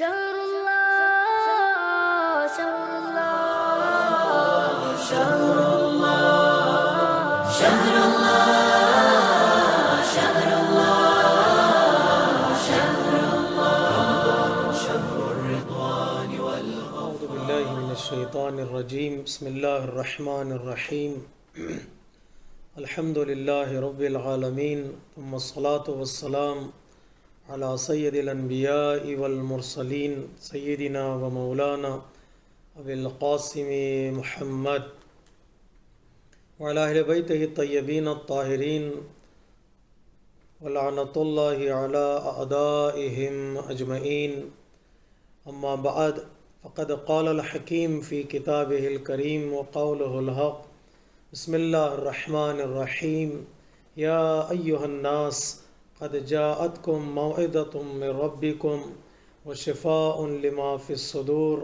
شهر الله شهر الله شهر الله شهر الله شهر الله شهر الله شهر الرضوان أعوذ بالله من الشيطان الرجيم بسم الله الرحمن الرحيم الحمد لله رب العالمين ثم الصلاة والسلام على سيد الأنبياء والمرسلين سيدنا ومولانا أبي القاسم محمد وعلى أهل بيته الطيبين الطاهرين ولعنة الله على أعدائهم أجمعين أما بعد فقد قال الحكيم في كتابه الكريم وقوله الحق بسم الله الرحمن الرحيم يا أيها الناس قد جاءتكم موعظة من ربكم وشفاء لما في الصدور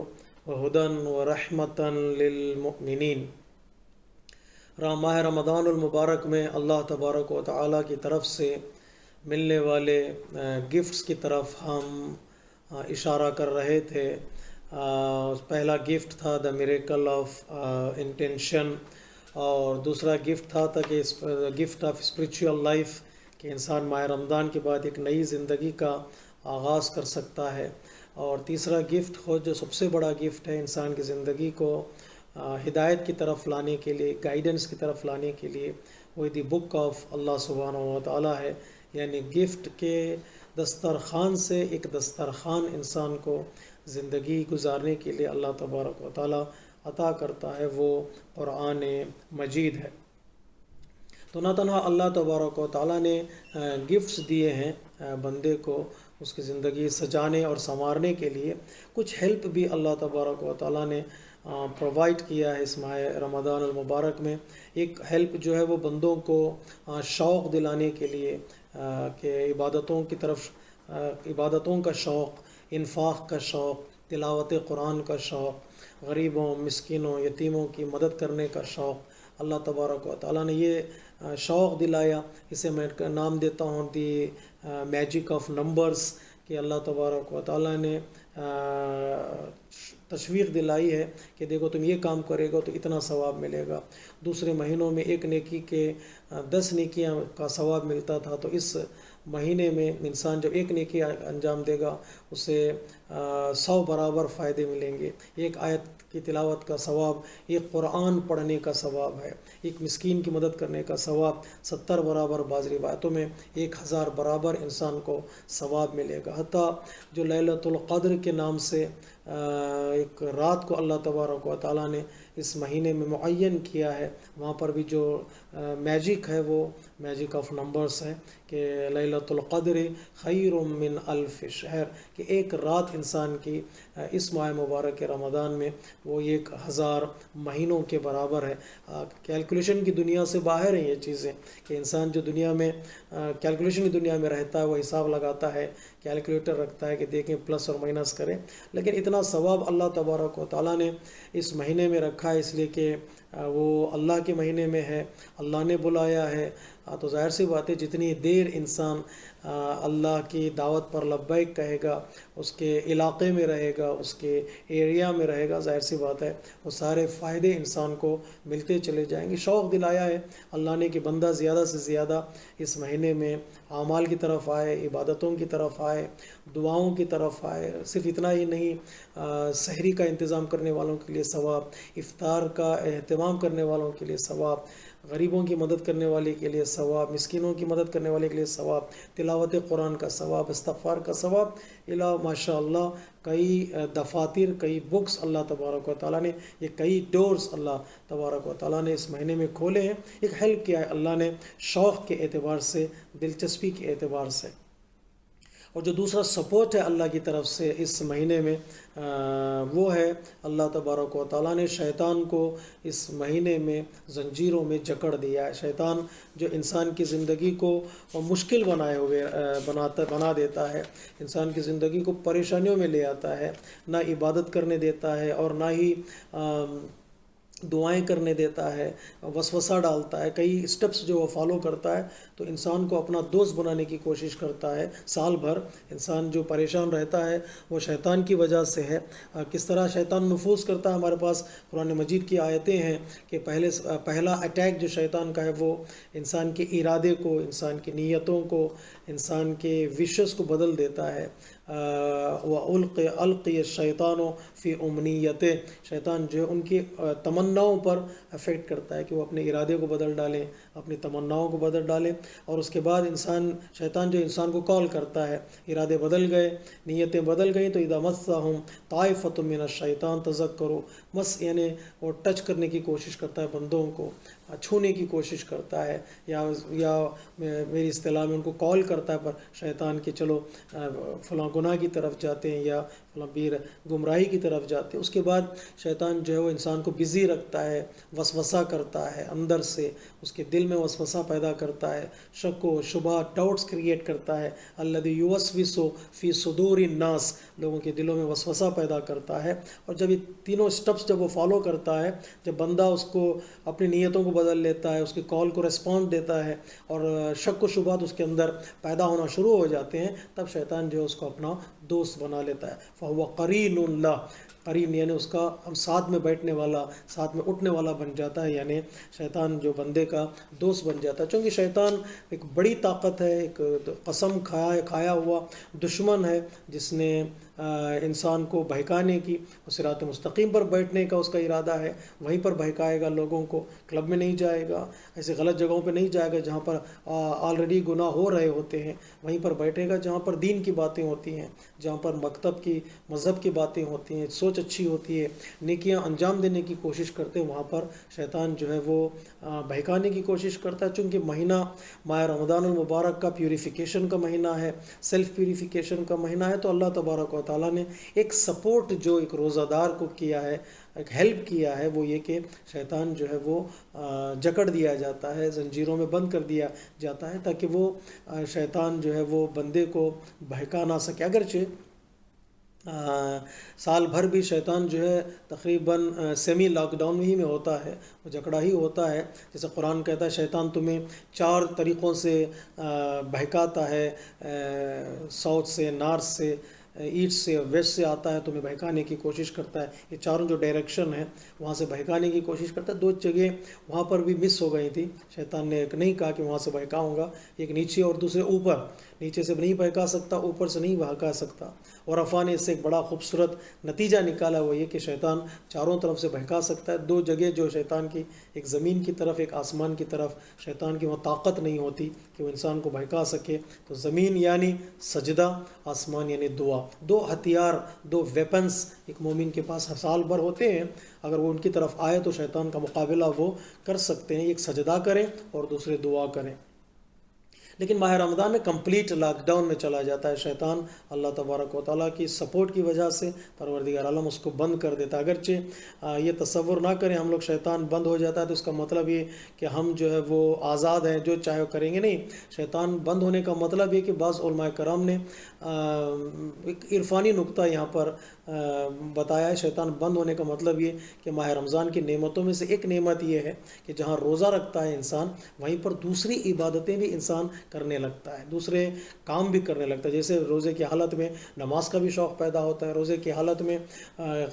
وهدى ورحمة للمؤمنين۔ ماہ رمضان المبارک میں اللہ تبارک و تعالیٰ کی طرف سے ملنے والے گفٹس کی طرف ہم اشارہ کر رہے تھے۔ پہلا گفٹ تھا دا میریکل آف انٹینشن، اور دوسرا گفٹ تھا کہ گفٹ آف اسپریچول لائف، کہ انسان ماہ رمضان کے بعد ایک نئی زندگی کا آغاز کر سکتا ہے، اور تیسرا گفٹ جو سب سے بڑا گفٹ ہے انسان کی زندگی کو ہدایت کی طرف لانے کے لیے، گائیڈنس کی طرف لانے کے لیے، وہ دی بک آف اللہ سبحانہ و تعالیٰ ہے۔ یعنی گفٹ کے دسترخوان سے ایک دسترخوان انسان کو زندگی گزارنے کے لیے اللہ تبارک و تعالیٰ عطا کرتا ہے، وہ قرآن مجید ہے۔ تو نہ تنہا اللہ تبارک و تعالیٰ نے گفٹس دیے ہیں بندے کو اس کی زندگی سجانے اور سنوارنے کے لیے، کچھ ہیلپ بھی اللہ تبارک و تعالیٰ نے پرووائڈ کیا ہے اس ماہ رمضان المبارک میں۔ ایک ہیلپ جو ہے وہ بندوں کو شوق دلانے کے لیے کہ عبادتوں کی طرف، عبادتوں کا شوق، انفاق کا شوق، تلاوت قرآن کا شوق، غریبوں، مسکینوں، یتیموں کی مدد کرنے کا شوق، اللہ تبارک و تعالیٰ نے یہ شوق دلایا۔ اسے میں نام دیتا ہوں دی میجک آف نمبرز، کہ اللہ تبارک و تعالیٰ نے تشویق دلائی ہے کہ دیکھو تم یہ کام کرے گا تو اتنا ثواب ملے گا۔ دوسرے مہینوں میں ایک نیکی کے 10 نیکیاں کا ثواب ملتا تھا، تو اس مہینے میں انسان جب ایک نیکی انجام دے گا اسے 100 برابر فائدے ملیں گے۔ ایک آیت کی تلاوت کا ثواب، ایک قرآن پڑھنے کا ثواب ہے، ایک مسکین کی مدد کرنے کا ثواب 70 برابر، بعض روایتوں میں 1000 برابر انسان کو ثواب ملے گا۔ حتیٰ جو لیلۃ القدر کے نام سے ایک رات کو اللہ تبارک و تعالیٰ نے اس مہینے میں معین کیا ہے، وہاں پر بھی جو میجک ہے وہ میجک آف نمبرز ہے، کہ لیلۃ القدر خیر من الف شہر، کہ ایک رات انسان کی اس ماہ مبارک رمضان میں وہ 1000 مہینوں کے برابر ہے۔ کیلکولیشن کی دنیا سے باہر ہیں یہ چیزیں، کہ انسان جو دنیا میں کیلکولیشن کی دنیا میں رہتا ہے وہ حساب لگاتا ہے، کیلکولیٹر رکھتا ہے کہ دیکھیں پلس اور مائنس کریں، لیکن اتنا ثواب اللہ تبارک و تعالیٰ نے اس مہینے میں رکھا ہے، اس لیے کہ وہ اللہ کے مہینے میں ہے، اللہ نے بلایا ہے۔ تو ظاہر سی بات ہے جتنی دیر انسان اللہ کی دعوت پر لبیک کہے گا، اس کے علاقے میں رہے گا، اس کے ایریا میں رہے گا، ظاہر سی بات ہے وہ سارے فائدے انسان کو ملتے چلے جائیں گے۔ شوق دلایا ہے اللہ نے کہ بندہ زیادہ سے زیادہ اس مہینے میں اعمال کی طرف آئے، عبادتوں کی طرف آئے، دعاؤں کی طرف آئے۔ صرف اتنا ہی نہیں، سحری کا انتظام کرنے والوں کے لیے ثواب، افطار کا اہتمام کرنے والوں کے لیے ثواب، غریبوں کی مدد کرنے والے کے لیے ثواب، مسکینوں کی مدد کرنے والے کے لیے ثواب، تلاوت قرآن کا ثواب، استغفار کا ثواب، ماشاء اللہ کئی دفاتر، کئی بکس اللہ تبارک و تعالیٰ نے، یہ کئی ڈورز اللہ تبارک و تعالیٰ نے اس مہینے میں کھولے ہیں۔ ایک ہیلپ کیا ہے اللہ نے شوق کے اعتبار سے، دلچسپی کے اعتبار سے۔ اور جو دوسرا سپورٹ ہے اللہ کی طرف سے اس مہینے میں، وہ ہے اللہ تبارک و تعالیٰ نے شیطان کو اس مہینے میں زنجیروں میں جکڑ دیا ہے۔ شیطان جو انسان کی زندگی کو مشکل بنا دیتا ہے، انسان کی زندگی کو پریشانیوں میں لے آتا ہے، نہ عبادت کرنے دیتا ہے اور نہ ہی دعائیں کرنے دیتا ہے، وسوسہ ڈالتا ہے، کئی سٹیپس جو وہ فالو کرتا ہے تو انسان کو اپنا دوست بنانے کی کوشش کرتا ہے. سال بھر انسان جو پریشان رہتا ہے وہ شیطان کی وجہ سے ہے. کس طرح شیطان نفوذ کرتا ہے. ہمارے پاس قرآن مجید کی آیتیں ہیں کہ پہلا اٹیک جو شیطان کا ہے وہ انسان کے ارادے کو، انسان کی نیتوں کو، انسان کے وشز کو بدل دیتا ہے. القی الشیطان فی امنیتہ، شیطان جو ہے ان کی تمناؤں پر افیکٹ کرتا ہے کہ وہ اپنے ارادے کو بدل ڈالیں، اپنی تمناؤں کو بدل ڈالیں. اور اس کے بعد شیطان جو انسان کو کال کرتا ہے، ارادے بدل گئے، نیتیں بدل گئیں تو اذا مسہم طائفۃ من الشیطان تذکروا، مس یعنی وہ ٹچ کرنے کی کوشش کرتا ہے، بندوں کو چھونے کی کوشش کرتا ہے، یا میری اصطلاح میں ان کو کال کرتا ہے پر شیطان کہ چلو فلاں گناہ کی طرف جاتے ہیں یا فلاں گمراہی کی طرف جاتے ہیں. اس کے بعد شیطان جو ہے وہ انسان کو بزی رکھتا ہے، وسوسہ کرتا ہے، اندر سے اس کے دل میں وسوسہ پیدا کرتا ہے، شک و شبہ، ڈاؤٹس کریٹ کرتا ہے. الذی یوسوس فی صدور الناس، لوگوں کے دلوں میں وسوسہ پیدا کرتا ہے. اور جب یہ تینوں سٹیپس جب وہ فالو کرتا ہے، جب بندہ اس کو اپنی نیتوں کو بدل لیتا ہے، اس کی کال کو ریسپونڈ دیتا ہے اور شک و شبہات اس کے اندر پیدا ہونا شروع ہو جاتے ہیں، تب شیطان جو ہے اس کو اپنا دوست بنا لیتا ہے. فہو قرین اللہ، قرین یعنی اس کا ہم ساتھ میں بیٹھنے والا، ساتھ میں اٹھنے والا بن جاتا ہے. یعنی شیطان جو بندے کا دوست بن جاتا ہے. چونکہ شیطان ایک بڑی طاقت ہے، ایک قسم کھایا ہوا دشمن ہے، جس نے انسان کو بہکانے کی، صراط مستقیم پر بیٹھنے کا اس کا ارادہ ہے. وہیں پر بہکائے گا لوگوں کو. کلب میں نہیں جائے گا، ایسے غلط جگہوں پہ نہیں جائے گا جہاں پر آلریڈی گناہ ہو رہے ہوتے ہیں. وہیں پر بیٹھے گا جہاں پر دین کی باتیں ہوتی ہیں، جہاں پر مکتب کی، مذہب کی باتیں ہوتی ہیں، سوچ اچھی ہوتی ہے، نیکیاں انجام دینے کی کوشش کرتے ہیں. وہاں پر شیطان جو ہے وہ بہکانے کی کوشش کرتا ہے. چونکہ ماہ رمضان المبارک کا پیوریفیکیشن کا مہینہ ہے، سیلف پیوریفیکیشن کا مہینہ ہے، تو اللہ تبارک و تعالیٰ نے ایک سپورٹ جو ایک روزہ دار کو کیا ہے، ایک ہیلپ کیا ہے، وہ یہ کہ شیطان جو ہے وہ جکڑ دیا جاتا ہے، زنجیروں میں بند کر دیا جاتا ہے، تاکہ وہ شیطان جو ہے وہ بندے کو بہکا نہ سکے. اگرچہ سال بھر بھی شیطان جو ہے تقریباً سیمی لاک ڈاؤن ہی میں ہوتا ہے، وہ جکڑا ہی ہوتا ہے. جیسے قرآن کہتا ہے شیطان تمہیں 4 طریقوں سے بہکاتا ہے، ساؤتھ سے، نارتھ سے، ایسٹ سے، ویسٹ سے آتا ہے، تمہیں بہکانے کی کوشش کرتا ہے. یہ چاروں جو ڈائریکشن ہیں وہاں سے بہکانے کی کوشش کرتا ہے. 2 جگہ وہاں پر بھی مس ہو گئی تھی. شیطان نے ایک نہیں کہا کہ وہاں سے بہکاؤں گا، ایک نیچے اور دوسرے اوپر. نیچے سے نہیں بہکا سکتا، اوپر سے نہیں بہکا سکتا. اور عرفا نے اس سے ایک بڑا خوبصورت نتیجہ نکالا، وہ یہ کہ شیطان چاروں طرف سے بہکا سکتا ہے. 2 جگہ جو شیطان کی، ایک زمین کی طرف، ایک آسمان کی طرف، شیطان کی وہاں طاقت نہیں ہوتی کہ وہ انسان کو بہکا سکے. تو زمین یعنی سجدہ، آسمان یعنی دعا. 2 ہتھیار، 2 ویپنز ایک مومن کے پاس سال بھر ہوتے ہیں. اگر وہ ان کی طرف آئے تو شیطان کا مقابلہ وہ کر سکتے ہیں. ایک سجدہ کریں اور دوسرے دعا کریں. لیکن ماہ رمضان میں کمپلیٹ لاک ڈاؤن میں چلا جاتا ہے شیطان. اللہ تبارک و تعالیٰ کی سپورٹ کی وجہ سے پروردگار عالم اس کو بند کر دیتا ہے. اگرچہ یہ تصور نہ کریں ہم لوگ شیطان بند ہو جاتا ہے تو اس کا مطلب یہ کہ ہم جو ہے وہ آزاد ہیں، جو چاہے کریں گے. نہیں، شیطان بند ہونے کا مطلب یہ کہ بعض علماء کرام نے ایک عرفانی نقطہ یہاں پر بتایا ہے. شیطان بند ہونے کا مطلب یہ کہ ماہ رمضان کی نعمتوں میں سے ایک نعمت یہ ہے کہ جہاں روزہ رکھتا ہے انسان، وہیں پر دوسری عبادتیں بھی انسان کرنے لگتا ہے، دوسرے کام بھی کرنے لگتا ہے. جیسے روزے کی حالت میں نماز کا بھی شوق پیدا ہوتا ہے، روزے کی حالت میں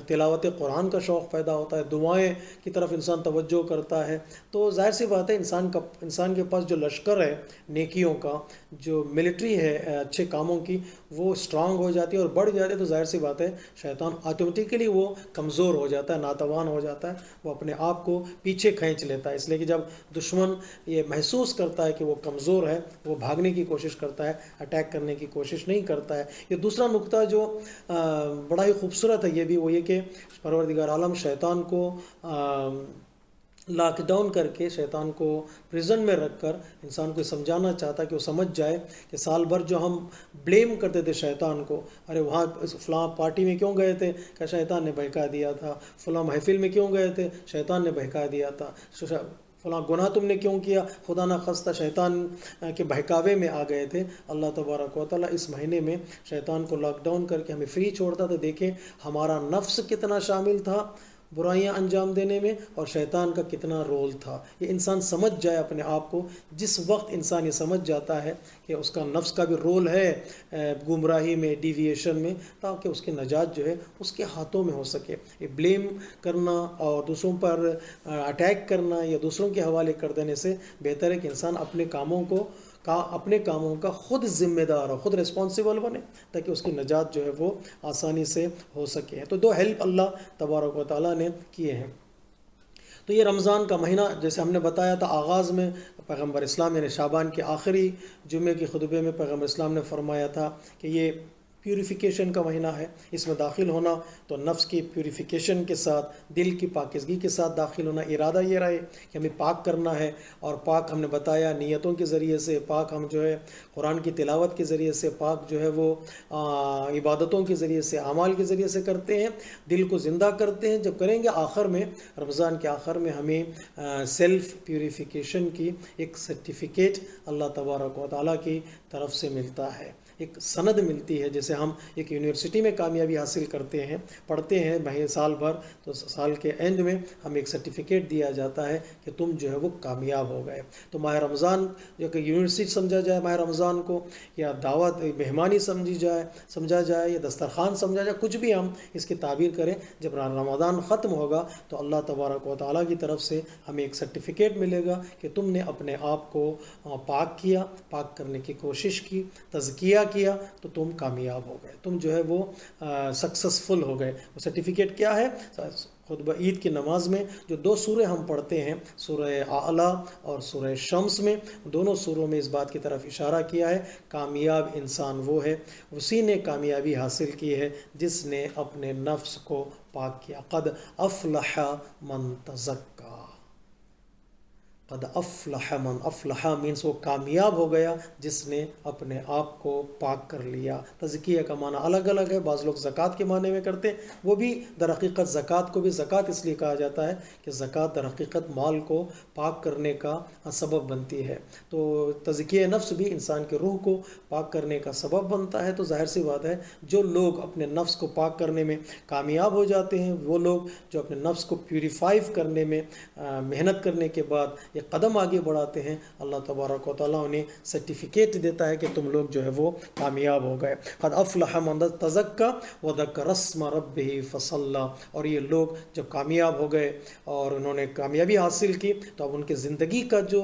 تلاوت قرآن کا شوق پیدا ہوتا ہے، دعائیں کی طرف انسان توجہ کرتا ہے. تو ظاہر سی بات ہے انسان کے پاس جو لشکر ہے نیکیوں کا، جو ملٹری ہے اچھے کاموں کی، وہ اسٹرانگ ہو جاتی ہے اور بڑھ جاتی ہے. تو ظاہر سی بات ہے شیطان آٹومیٹیکلی وہ کمزور ہو جاتا ہے، ناتوان ہو جاتا ہے، وہ اپنے آپ کو پیچھے کھینچ لیتا ہے. اس لیے کہ جب دشمن یہ محسوس کرتا ہے کہ وہ کمزور ہے، وہ بھاگنے کی کوشش کرتا ہے، اٹیک کرنے کی کوشش نہیں کرتا ہے. یہ دوسرا نقطہ جو بڑا ہی خوبصورت ہے یہ بھی، وہ یہ کہ پروردگار عالم شیطان کو لاک ڈاؤن کر کے، شیطان کو پریزن میں رکھ کر انسان کو سمجھانا چاہتا ہے کہ وہ سمجھ جائے کہ سال بھر جو ہم بلیم کرتے تھے شیطان کو، ارے وہاں فلاں پارٹی میں کیوں گئے تھے کہ شیطان نے بہکا دیا تھا، فلاں محفل میں کیوں گئے تھے شیطان نے بہکا دیا تھا، فلاں گناہ تم نے کیوں کیا، خدا نہ خواستہ شیطان کے بہکاوے میں آ گئے تھے. اللہ تبارک و تعالیٰ اس مہینے میں شیطان کو لاک ڈاؤن کر کے ہمیں فری چھوڑتا. تو دیکھیں ہمارا نفس کتنا شامل تھا برائیاں انجام دینے میں اور شیطان کا کتنا رول تھا. یہ انسان سمجھ جائے اپنے آپ کو. جس وقت انسان یہ سمجھ جاتا ہے کہ اس کا نفس کا بھی رول ہے گمراہی میں، ڈیویشن میں، تاکہ اس کی نجات جو ہے اس کے ہاتھوں میں ہو سکے. یہ بلیم کرنا اور دوسروں پر اٹیک کرنا یا دوسروں کے حوالے کر دینے سے بہتر ہے کہ انسان اپنے کاموں کا خود ذمہ دار ہو، خود رسپانسیبل بنے، تاکہ اس کی نجات جو ہے وہ آسانی سے ہو سکے. تو 2 ہیلپ اللہ تبارک و تعالیٰ نے کیے ہیں. تو یہ رمضان کا مہینہ جیسے ہم نے بتایا تھا آغاز میں، پیغمبر اسلام یعنی شعبان کے آخری جمعے کی خطبے میں پیغمبر اسلام نے فرمایا تھا کہ یہ پیوریفیکیشن کا مہینہ ہے. اس میں داخل ہونا تو نفس کی پیوریفیکیشن کے ساتھ، دل کی پاکیزگی کے ساتھ داخل ہونا. ارادہ یہ رہے کہ ہمیں پاک کرنا ہے، اور پاک ہم نے بتایا نیتوں کے ذریعے سے، پاک ہم جو ہے قرآن کی تلاوت کے ذریعے سے، پاک جو ہے وہ عبادتوں کے ذریعے سے، اعمال کے ذریعے سے کرتے ہیں. دل کو زندہ کرتے ہیں. جب کریں گے آخر میں، رمضان کے آخر میں ہمیں سیلف پیوریفیکیشن کی ایک سرٹیفکیٹ اللہ تبارک و تعالیٰ کی طرف سے ملتا ہے، ایک سند ملتی ہے. جیسے ہم ایک یونیورسٹی میں کامیابی حاصل کرتے ہیں، پڑھتے ہیں سال بھر، تو سال کے اینڈ میں ہمیں ایک سرٹیفکیٹ دیا جاتا ہے کہ تم جو ہے وہ کامیاب ہو گئے. تو ماہ رمضان جو کہ یونیورسٹی سمجھا جائے ماہ رمضان کو، یا دعوت مہمانی سمجھا جائے یا دسترخوان سمجھا جائے، کچھ بھی ہم اس کی تعبیر کریں، جب رمضان ختم ہوگا تو اللہ تبارک و تعالیٰ کی طرف سے ہمیں ایک سرٹیفکیٹ ملے گا کہ تم نے اپنے آپ کو پاک کیا، پاک کرنے کی کوشش کی، تزکیہ کیا، تو تم کامیاب ہو گئے، تم جو ہے وہ سکسسفل ہو گئے. وہ سرٹیفکیٹ کیا ہے؟ خطبہ عید کی نماز میں جو 2 سورے ہم پڑھتے ہیں، سورہ اعلیٰ اور سورہ شمس میں، دونوں سوروں میں اس بات کی طرف اشارہ کیا ہے کامیاب انسان وہ ہے، اسی نے کامیابی حاصل کی ہے جس نے اپنے نفس کو پاک کیا. قد افلح من تزکا. قد افلح من، افلح مینس وہ کامیاب ہو گیا جس نے اپنے آپ کو پاک کر لیا. تزکیہ کا معنی الگ الگ ہے. بعض لوگ زکوٰۃ کے معنی میں کرتے ہیں، وہ بھی در حقیقت زکوٰۃ کو بھی زکوٰۃ اس لیے کہا جاتا ہے کہ زکوٰۃ در حقیقت مال کو پاک کرنے کا سبب بنتی ہے. تو تزکیہ نفس بھی انسان کے روح کو پاک کرنے کا سبب بنتا ہے. تو ظاہر سی بات ہے جو لوگ اپنے نفس کو پاک کرنے میں کامیاب ہو جاتے ہیں، وہ لوگ جو اپنے نفس کو پیوریفائی کرنے میں محنت کرنے کے بعد یہ قدم آگے بڑھاتے ہیں، اللہ تبارک و تعالیٰ انہیں سرٹیفکیٹ دیتا ہے کہ تم لوگ جو ہے وہ کامیاب ہو گئے. قد افلح من تزکا وذکر اسم ربہ فصلی. اور یہ لوگ جب کامیاب ہو گئے اور انہوں نے کامیابی حاصل کی، تو اب ان کے زندگی کا جو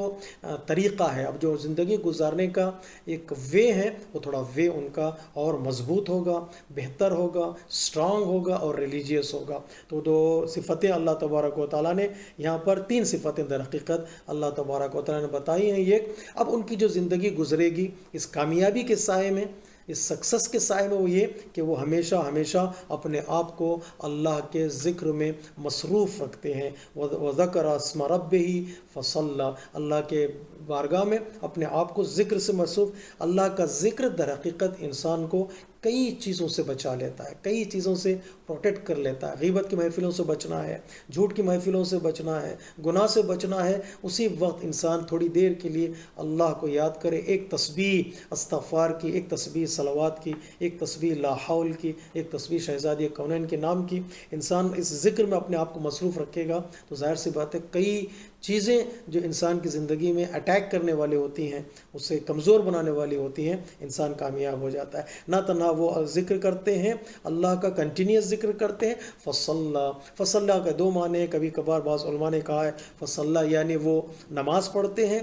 طریقہ ہے، اب جو زندگی گزارنے کا ایک وے ہے، وہ تھوڑا وے ان کا اور مضبوط ہوگا، بہتر ہوگا، اسٹرانگ ہوگا اور ریلیجیس ہوگا. تو 2 صفتیں اللہ تبارک و تعالیٰ نے یہاں پر، 3 صفتیں در حقیقت اللہ تبارک و تعالیٰ نے بتائی ہیں. یہ اب ان کی جو زندگی گزرے گی اس کامیابی کے سائے میں، اس سکسس کے سائے میں، وہ یہ کہ وہ ہمیشہ اپنے آپ کو اللہ کے ذکر میں مصروف رکھتے ہیں. وَذَكَرَ اسْمَ رَبِّهِ فَصَلَّى. اللہ کے بارگاہ میں اپنے آپ کو ذکر سے مصروف. اللہ کا ذکر در حقیقت انسان کو کئی چیزوں سے بچا لیتا ہے، کئی چیزوں سے پروٹیکٹ کر لیتا ہے. غیبت کی محفلوں سے بچنا ہے، جھوٹ کی محفلوں سے بچنا ہے، گناہ سے بچنا ہے. اسی وقت انسان تھوڑی دیر کے لیے اللہ کو یاد کرے، ایک تسبیح استغفار کی، ایک تسبیح صلوات کی، ایک تسبیح لا حول کی، ایک تسبیح شہزادی کونین کے نام کی. انسان اس ذکر میں اپنے آپ کو مصروف رکھے گا تو ظاہر سی بات ہے کئی چیزیں جو انسان کی زندگی میں اٹیک کرنے والی ہوتی ہیں، اسے کمزور بنانے والی ہوتی ہیں، انسان کامیاب ہو جاتا ہے. نہ تنہا وہ ذکر کرتے ہیں، اللہ کا کنٹینیوس ذکر کرتے ہیں. فصلہ کا 2 معنی، کبھی کبھار بعض علماء نے کہا ہے فصلہ یعنی وہ نماز پڑھتے ہیں،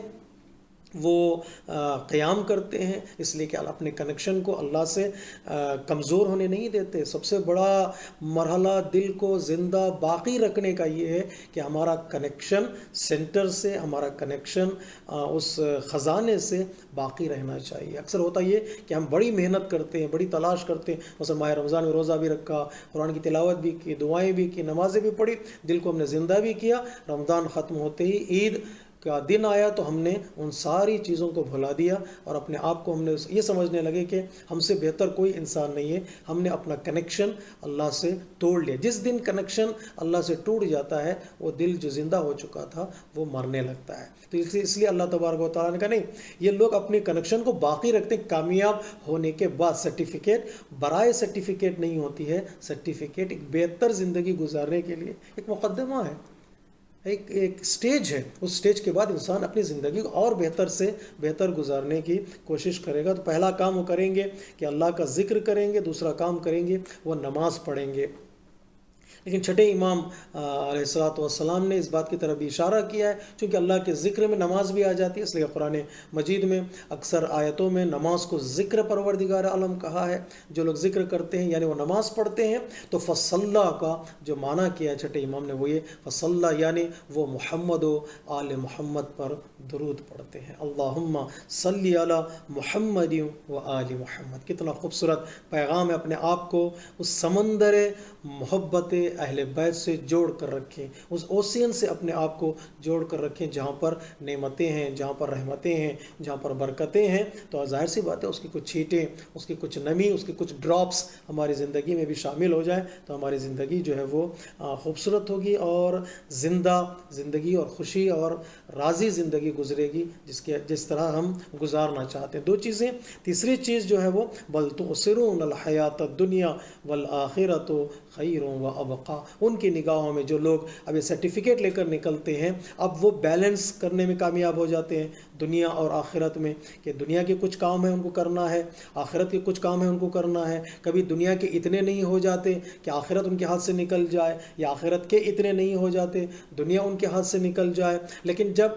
وہ قیام کرتے ہیں، اس لیے کہ اپنے کنیکشن کو اللہ سے کمزور ہونے نہیں دیتے. سب سے بڑا مرحلہ دل کو زندہ باقی رکھنے کا یہ ہے کہ ہمارا کنیکشن سینٹر سے، ہمارا کنیکشن اس خزانے سے باقی رہنا چاہیے. اکثر ہوتا یہ کہ ہم بڑی محنت کرتے ہیں، بڑی تلاش کرتے ہیں، مثلا ماہ رمضان میں روزہ بھی رکھا، قرآن کی تلاوت بھی کی، دعائیں بھی کی، نمازیں بھی پڑھی، دل کو ہم نے زندہ بھی کیا. رمضان ختم ہوتے ہی عید کا دن آیا تو ہم نے ان ساری چیزوں کو بھلا دیا اور اپنے آپ کو ہم نے یہ سمجھنے لگے کہ ہم سے بہتر کوئی انسان نہیں ہے. ہم نے اپنا کنیکشن اللہ سے توڑ لیا. جس دن کنیکشن اللہ سے ٹوٹ جاتا ہے وہ دل جو زندہ ہو چکا تھا وہ مرنے لگتا ہے. تو اس لیے اللہ تبارک و تعالیٰ نے کہا نہیں, یہ لوگ اپنی کنیکشن کو باقی رکھتے ہیں کامیاب ہونے کے بعد. سرٹیفکیٹ برائے سرٹیفکیٹ نہیں ہوتی ہے, سرٹیفکیٹ ایک بہتر زندگی گزارنے کے لیے ایک مقدمہ ہے, ایک سٹیج ہے. اس سٹیج کے بعد انسان اپنی زندگی کو اور بہتر سے بہتر گزارنے کی کوشش کرے گا. تو پہلا کام وہ کریں گے کہ اللہ کا ذکر کریں گے, دوسرا کام کریں گے وہ نماز پڑھیں گے. لیکن چھٹے امام علیہ الصلوۃ والسلام نے اس بات کی طرف بھی اشارہ کیا ہے, چونکہ اللہ کے ذکر میں نماز بھی آ جاتی ہے, اس لیے قرآن مجید میں اکثر آیتوں میں نماز کو ذکر پروردگار عالم کہا ہے. جو لوگ ذکر کرتے ہیں یعنی وہ نماز پڑھتے ہیں, تو فصلہ کا جو معنی کیا ہے چھٹے امام نے وہ یہ فصلہ یعنی وہ محمد و آل محمد پر درود پڑھتے ہیں. اللہم صلی علی محمد و آل محمد. کتنا خوبصورت پیغام ہے. اپنے آپ کو اس سمندر محبت اہل بیت سے جوڑ کر رکھیں, اس اوسین سے اپنے آپ کو جوڑ کر رکھیں جہاں پر نعمتیں ہیں, جہاں پر رحمتیں ہیں, جہاں پر برکتیں ہیں. تو ظاہر سی بات ہے اس کی کچھ چھینٹیں, اس کی کچھ نمی, اس کی کچھ ڈراپس ہماری زندگی میں بھی شامل ہو جائیں تو ہماری زندگی جو ہے وہ خوبصورت ہوگی اور زندہ زندگی اور خوشی اور راضی زندگی گزرے گی جس طرح ہم گزارنا چاہتے ہیں. دو چیزیں. تیسری چیز جو ہے وہ بل تؤثرون الحیات الدنیا والآخرۃ خیر و ابقا. ان کی نگاہوں میں جو لوگ اب یہ سرٹیفکیٹ لے کر نکلتے ہیں اب وہ بیلنس کرنے میں کامیاب ہو جاتے ہیں دنیا اور آخرت میں, کہ دنیا کے کچھ کام ہیں ان کو کرنا ہے, آخرت کے کچھ کام ہیں ان کو کرنا ہے. کبھی دنیا کے اتنے نہیں ہو جاتے کہ آخرت ان کے ہاتھ سے نکل جائے, یا آخرت کے اتنے نہیں ہو جاتے دنیا ان کے ہاتھ سے نکل جائے. لیکن جب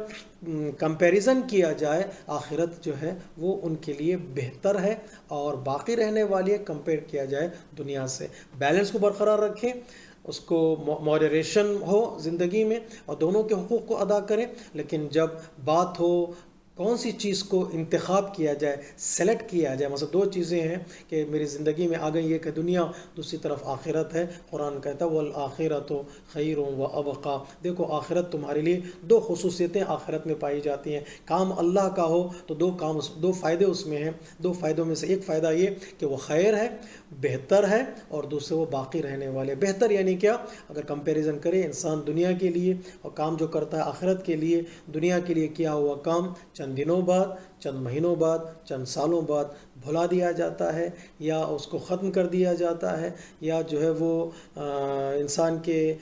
کمپیریزن کیا جائے آخرت جو ہے وہ ان کے لیے بہتر ہے اور باقی رہنے والی ہے کمپیئر کیا جائے دنیا سے. بیلنس کو برقرار رکھیں, اس کو ماڈریشن ہو زندگی میں اور دونوں کے حقوق کو ادا کریں. لیکن جب بات ہو کون سی چیز کو انتخاب کیا جائے, سلیکٹ کیا جائے, مثلا دو چیزیں ہیں کہ میری زندگی میں آ گئی, ایک ہے دنیا, دوسری طرف آخرت ہے. قرآن کہتا ہے والآخرۃ خیر و ابقا. دیکھو آخرت تمہارے لیے دو خصوصیتیں آخرت میں پائی جاتی ہیں. کام اللہ کا ہو تو دو فائدے اس میں ہیں. دو فائدوں میں سے ایک فائدہ یہ کہ وہ خیر ہے, بہتر ہے, اور دوسرے وہ باقی رہنے والے. بہتر یعنی کیا, اگر کمپیریزن کرے انسان دنیا کے لیے اور کام جو کرتا ہے آخرت کے لیے, دنیا کے لیے کیا ہوا کام چند دنوں بعد, چند مہینوں بعد, چند سالوں بعد بھلا دیا جاتا ہے یا اس کو ختم کر دیا جاتا ہے, یا جو ہے وہ انسان کے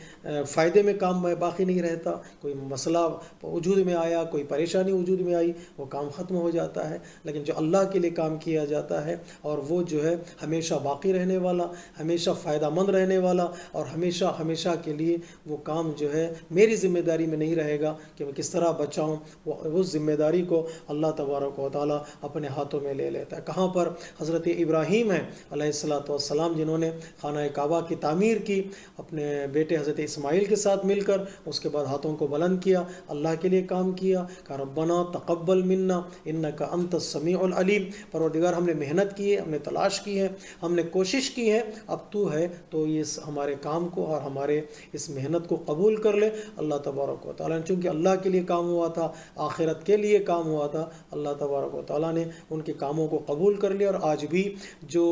فائدے میں کام باقی نہیں رہتا. کوئی مسئلہ وجود میں آیا, کوئی پریشانی وجود میں آئی, وہ کام ختم ہو جاتا ہے. لیکن جو اللہ کے لیے کام کیا جاتا ہے اور وہ جو ہے ہمیشہ باقی رہنے والا, ہمیشہ فائدہ مند رہنے والا, اور ہمیشہ ہمیشہ کے لیے وہ کام جو ہے میری ذمہ داری میں نہیں رہے گا کہ میں کس طرح بچاؤں, وہ ذمہ داری کو اللہ تبارک و تعالیٰ اپنے ہاتھوں میں لے لیتا ہے. کہاں پر حضرت ابراہیم ہیں علیہ الصلوۃ والسلام, جنہوں نے خانہ کعبہ کی تعمیر کی اپنے بیٹے حضرت اسماعیل کے ساتھ مل کر, اس کے بعد ہاتھوں کو بلند کیا, اللہ کے لیے کام کیا, کہ ربنا تقبل منا انک انت السمیع العلیم. پروردگار ہم نے محنت کی ہے, ہم نے تلاش کی ہے, ہم نے کوشش کی ہے, اب تو ہے تو اس ہمارے کام کو اور ہمارے اس محنت کو قبول کر لے. اللہ تبارک و تعالیٰ نے چونکہ اللہ کے لیے کام ہوا تھا, آخرت کے لیے کام ہوا تھا, اللہ تبارک و تعالیٰ نے ان کے کاموں کو قبول کر لیا. اور آج بھی جو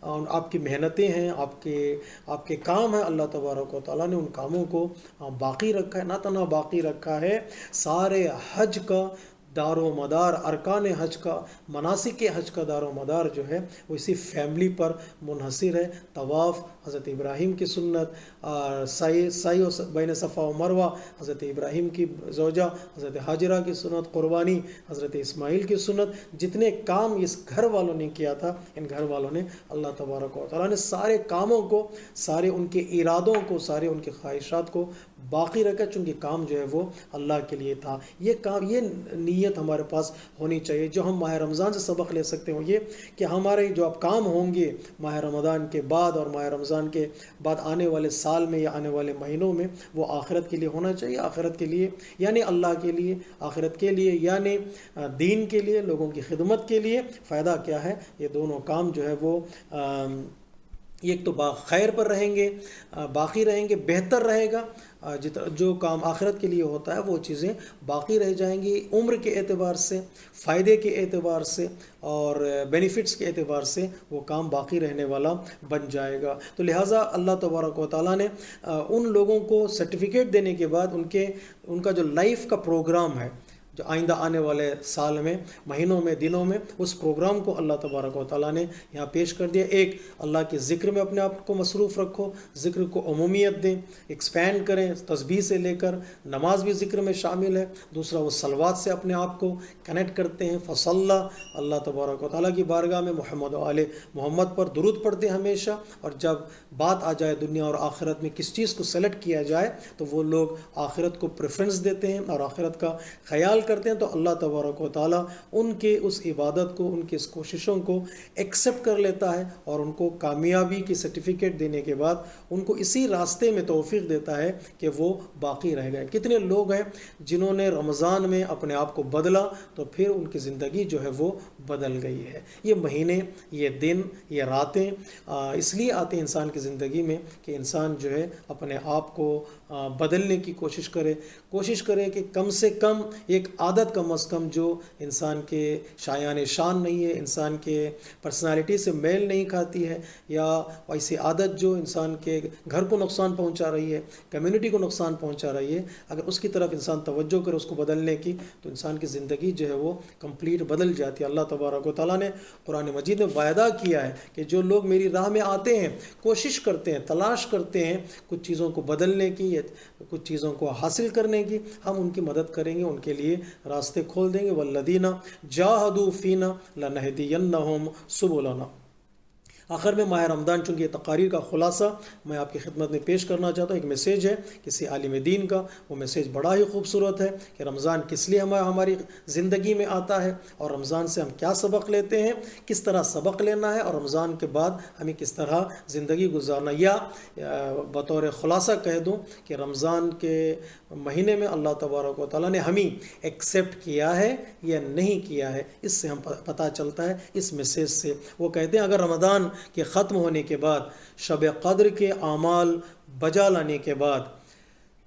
آپ کی محنتیں ہیں, آپ کے کام ہیں, اللہ تبارک و تعالیٰ نے ان کاموں کو باقی رکھا ہے. نہ تنہا باقی رکھا ہے, سارے حج کا دار و مدار, ارکان حج کا, مناسک حج کا دار و مدار جو ہے وہ اسی فیملی پر منحصر ہے. طواف حضرت ابراہیم کی سنت, سعی بین صفا و مروہ حضرت ابراہیم کی زوجہ حضرت ہاجرہ کی سنت, قربانی حضرت اسماعیل کی سنت. جتنے کام اس گھر والوں نے کیا تھا, ان گھر والوں نے اللہ تبارک و تعالیٰ نے سارے کاموں کو, سارے ان کے ارادوں کو, سارے ان کے خواہشات کو باقی رکھا, چونکہ کام جو ہے وہ اللہ کے لیے تھا. یہ کام, یہ نیت ہمارے پاس ہونی چاہیے. جو ہم ماہ رمضان سے سبق لے سکتے ہیں یہ کہ ہمارے جو اب کام ہوں گے ماہ رمضان کے بعد اور ماہ رمضان کے بعد آنے والے سال میں یا آنے والے مہینوں میں, وہ آخرت کے لیے ہونا چاہیے. آخرت کے لیے یعنی اللہ کے لیے, آخرت کے لیے یعنی دین کے لیے, لوگوں کی خدمت کے لیے. فائدہ کیا ہے, یہ دونوں کام جو ہے وہ ایک تو خیر پر رہیں گے، باقی رہیں گے، بہتر رہے گا، جو کام آخرت کے لیے ہوتا ہے وہ چیزیں باقی رہ جائیں گی، عمر کے اعتبار سے، فائدے کے اعتبار سے اور بینیفٹس کے اعتبار سے وہ کام باقی رہنے والا بن جائے گا۔ تو لہٰذا اللہ تبارک و تعالیٰ نے ان لوگوں کو سرٹیفکیٹ دینے کے بعد ان کا جو لائف کا پروگرام ہے، جو آئندہ آنے والے سال میں، مہینوں میں، دنوں میں، اس پروگرام کو اللہ تبارک و تعالیٰ نے یہاں پیش کر دیا۔ ایک، اللہ کے ذکر میں اپنے آپ کو مصروف رکھو، ذکر کو عمومیت دیں، ایکسپینڈ کریں، تسبیح سے لے کر نماز بھی ذکر میں شامل ہے۔ دوسرا، وہ صلوات سے اپنے آپ کو کنیکٹ کرتے ہیں، فصلہ، اللہ تبارک و تعالیٰ کی بارگاہ میں محمد و آل محمد پر درود پڑھتے ہیں ہمیشہ، اور جب بات آ جائے دنیا اور آخرت میں کس چیز کو سلیکٹ کیا جائے تو وہ لوگ آخرت کو پریفرنس دیتے ہیں اور آخرت کا خیال کرتے ہیں، تو اللہ تبارک و تعالیٰ ان کے اس عبادت کو، ان کی اس کوششوں کو ایکسیپٹ کر لیتا ہے اور ان کو کامیابی کی سرٹیفکیٹ دینے کے بعد ان کو اسی راستے میں توفیق دیتا ہے کہ وہ باقی رہ گئے۔ کتنے لوگ ہیں جنہوں نے رمضان میں اپنے آپ کو بدلا تو پھر ان کی زندگی جو ہے وہ بدل گئی ہے۔ یہ مہینے، یہ دن، یہ راتیں اس لیے آتے ہیں انسان کی زندگی میں کہ انسان جو ہے اپنے آپ کو بدلنے کی کوشش کرے کہ کم سے کم ایک عادت کم از کم جو انسان کے شایان شان نہیں ہے، انسان کے پرسنالٹی سے میل نہیں کھاتی ہے، یا ایسی عادت جو انسان کے گھر کو نقصان پہنچا رہی ہے، کمیونٹی کو نقصان پہنچا رہی ہے، اگر اس کی طرف انسان توجہ کرے اس کو بدلنے کی، تو انسان کی زندگی جو ہے وہ کمپلیٹ بدل جاتی ہے۔ اللہ تبارک و تعالیٰ نے قرآن مجید میں وعدہ کیا ہے کہ جو لوگ میری راہ میں آتے ہیں، کوشش کرتے ہیں، تلاش کرتے ہیں کچھ چیزوں کو بدلنے کی یا کچھ چیزوں کو حاصل کرنے کی، ہم ان کی مدد کریں گے، ان کے لیے راستے کھول دیں گے۔ والذین جاہدوا فینا لنہدینہم سبلنا۔ آخر میں ماہ رمضان چونکہ یہ تقاریر کا خلاصہ میں آپ کی خدمت میں پیش کرنا چاہتا ہوں، ایک میسیج ہے کسی عالم دین کا، وہ میسیج بڑا ہی خوبصورت ہے کہ رمضان کس لیے ہماری زندگی میں آتا ہے اور رمضان سے ہم کیا سبق لیتے ہیں، کس طرح سبق لینا ہے، اور رمضان کے بعد ہمیں کس طرح زندگی گزارنا۔ یا بطور خلاصہ کہہ دوں کہ رمضان کے مہینے میں اللہ تبارک و تعالیٰ نے ہمیں ایکسیپٹ کیا ہے یا نہیں کیا ہے، اس سے ہم پتہ چلتا ہے اس میسیج سے۔ وہ کہتے ہیں اگر رمضان کے ختم ہونے کے بعد، شب قدر کے اعمال بجا لانے کے بعد،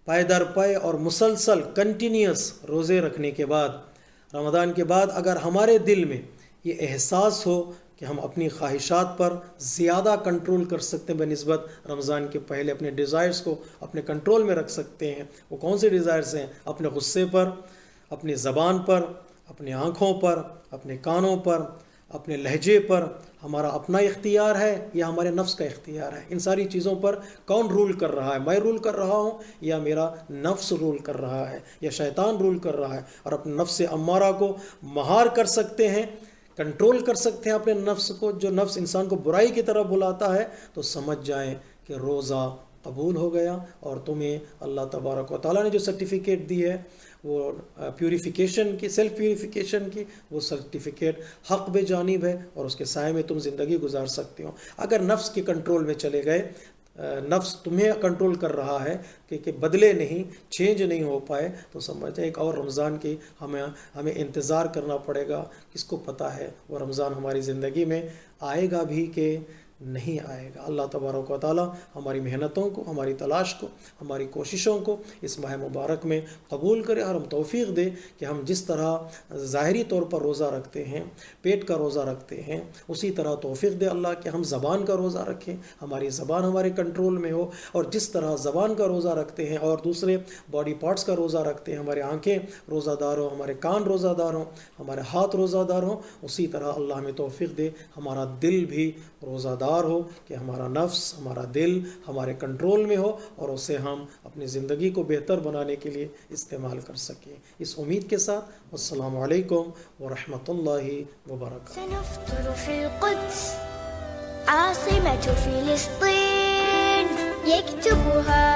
پائے در پائے اور مسلسل کنٹینیوس روزے رکھنے کے بعد، رمضان کے بعد اگر ہمارے دل میں یہ احساس ہو کہ ہم اپنی خواہشات پر زیادہ کنٹرول کر سکتے ہیں بنسبت رمضان کے پہلے، اپنے ڈیزائرز کو اپنے کنٹرول میں رکھ سکتے ہیں، وہ کون سے ڈیزائرز ہیں؟ اپنے غصے پر، اپنی زبان پر، اپنی آنکھوں پر، اپنے کانوں پر، اپنے لہجے پر، ہمارا اپنا اختیار ہے یا ہمارے نفس کا اختیار ہے؟ ان ساری چیزوں پر کون رول کر رہا ہے؟ میں رول کر رہا ہوں یا میرا نفس رول کر رہا ہے یا شیطان رول کر رہا ہے؟ اور اپنے نفس امارہ کو مہار کر سکتے ہیں، کنٹرول کر سکتے ہیں اپنے نفس کو، جو نفس انسان کو برائی کی طرف بلاتا ہے، تو سمجھ جائیں کہ روزہ قبول ہو گیا اور تمہیں اللہ تبارک و تعالیٰ نے جو سرٹیفکیٹ دی ہے وہ پیوریفیکیشن کی، سیلف پیوریفیکیشن کی، وہ سرٹیفکیٹ حق بے جانب ہے اور اس کے سائے میں تم زندگی گزار سکتے ہو۔ اگر نفس کے کنٹرول میں چلے گئے، نفس تمہیں کنٹرول کر رہا ہے کہ بدلے نہیں، چینج نہیں ہو پائے، تو سمجھیں ایک اور رمضان کی ہمیں انتظار کرنا پڑے گا۔ کس کو پتہ ہے وہ رمضان ہماری زندگی میں آئے گا بھی کہ نہیں آئے گا۔ اللہ تبارک و تعالیٰ ہماری محنتوں کو، ہماری تلاش کو، ہماری کوششوں کو اس ماہ مبارک میں قبول کرے اور ہم توفیق دے کہ ہم جس طرح ظاہری طور پر روزہ رکھتے ہیں، پیٹ کا روزہ رکھتے ہیں، اسی طرح توفیق دے اللہ کہ ہم زبان کا روزہ رکھیں، ہماری زبان ہمارے کنٹرول میں ہو، اور جس طرح زبان کا روزہ رکھتے ہیں اور دوسرے باڈی پارٹس کا روزہ رکھتے ہیں، ہمارے آنکھیں روزہ دار ہوں، ہمارے کان روزہ دار ہوں، ہمارے ہاتھ روزہ دار ہوں، اسی طرح اللہ ہمیں توفیق دے ہمارا دل بھی روزہ دار ہو، کہ ہمارا نفس، ہمارا دل ہمارے کنٹرول میں ہو اور اسے ہم اپنی زندگی کو بہتر بنانے کے لیے استعمال کر سکیں۔ اس امید کے ساتھ السلام علیکم ورحمۃ اللہ وبرکاتہ۔ سنفطر في القدس عاصمة فلسطين يكتبها